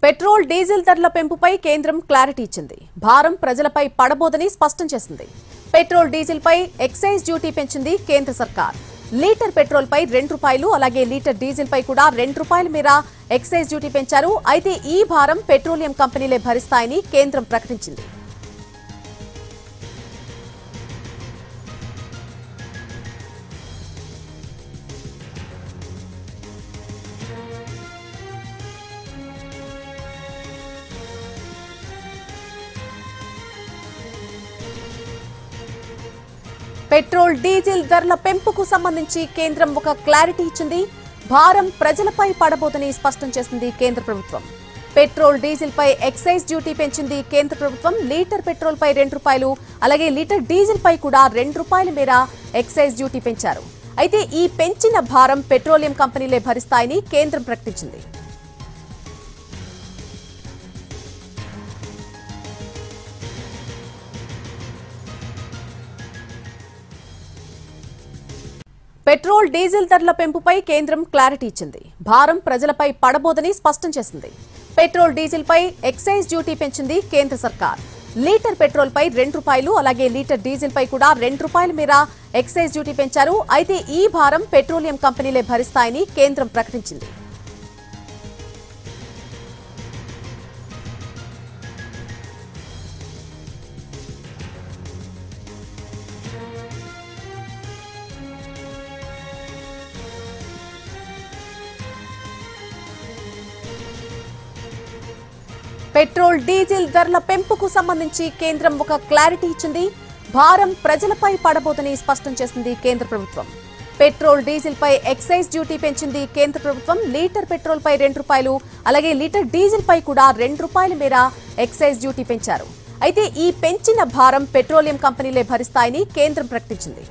Petrol diesel ధరల పెంపుపై కేంద్రం clarity ఇచ్చింది. భారం ప్రజలపై పడబోదని స్పష్టం చేసింది. పెట్రోల్ డీజిల్ పై ఎక్సైజ్ డ్యూటీ పెంచింది కేంద్ర సర్కార్. లీటర్ పెట్రోల్ పై ₹2 అలాగే లీటర్ డీజిల్ పై కూడా ₹2 మేర ఎక్సైజ్ డ్యూటీ పెంచారు. అయితే ఈ భారం పెట్రోలియం కంపెనీలే భరిస్తాయని కేంద్రం ప్రకటించింది. పెట్రోల్ డీజిల్ ధరల పెంపుకు సంబంధించి కేంద్రం ఒక క్లారిటీ ఇచ్చింది. భారం ప్రజలపై పడబోదని స్పష్టం చేసింది కేంద్ర ప్రభుత్వం. పెట్రోల్ డీజిల్ పై ఎక్సైజ్ డ్యూటీ పెంచింది కేంద్ర ప్రభుత్వం. లీటర్ పెట్రోల్ పై ₹2 అలాగే లీటర్ డీజిల్ పై కూడా ₹2 మేర ఎక్సైజ్ డ్యూటీ పెంచారు. అయితే ఈ పెంచిన భారం పెట్రోలియం కంపెనీలే భరిస్తాయని కేంద్రం ప్రకటించింది. పెట్రోల్ డీజిల్ ధరల పెంపుపై కేంద్రం క్లారిటీ ఇచ్చింది. భారం ప్రజలపై పడబోదని స్పష్టం చేసింది. పెట్రోల్ డీజిల్ పై ఎక్సైజ్ డ్యూటీ పెంచింది కేంద్ర సర్కార్. లీటర్ పెట్రోల్ పై ₹2 అలాగే లీటర్ డీజిల్ పై కూడా ₹2 మేర ఎక్సైజ్ డ్యూటీ పెంచారు. అయితే ఈ భారం పెట్రోలియం కంపెనీలే భరిస్తాయని కేంద్రం ప్రకటించింది. పెట్రోల్ డీజిల్ ధరల పెంపుకు సంబంధించి కేంద్రం ఒక క్లారిటీ ఇచ్చింది. భారం ప్రజలపై పడబోదని స్పష్టం చేసింది కేంద్ర ప్రభుత్వం. పెట్రోల్ డీజిల్ పై ఎక్సైజ్ డ్యూటీ పెంచింది కేంద్ర ప్రభుత్వం. లీటర్ పెట్రోల్ పై ₹2 అలాగే లీటర్ డీజిల్ పై కూడా ₹2 మేర ఎక్సైజ్ డ్యూటీ పెంచారు. అయితే ఈ పెంచిన భారం పెట్రోలియం కంపెనీలే భరిస్తాయని కేంద్రం ప్రకటించింది.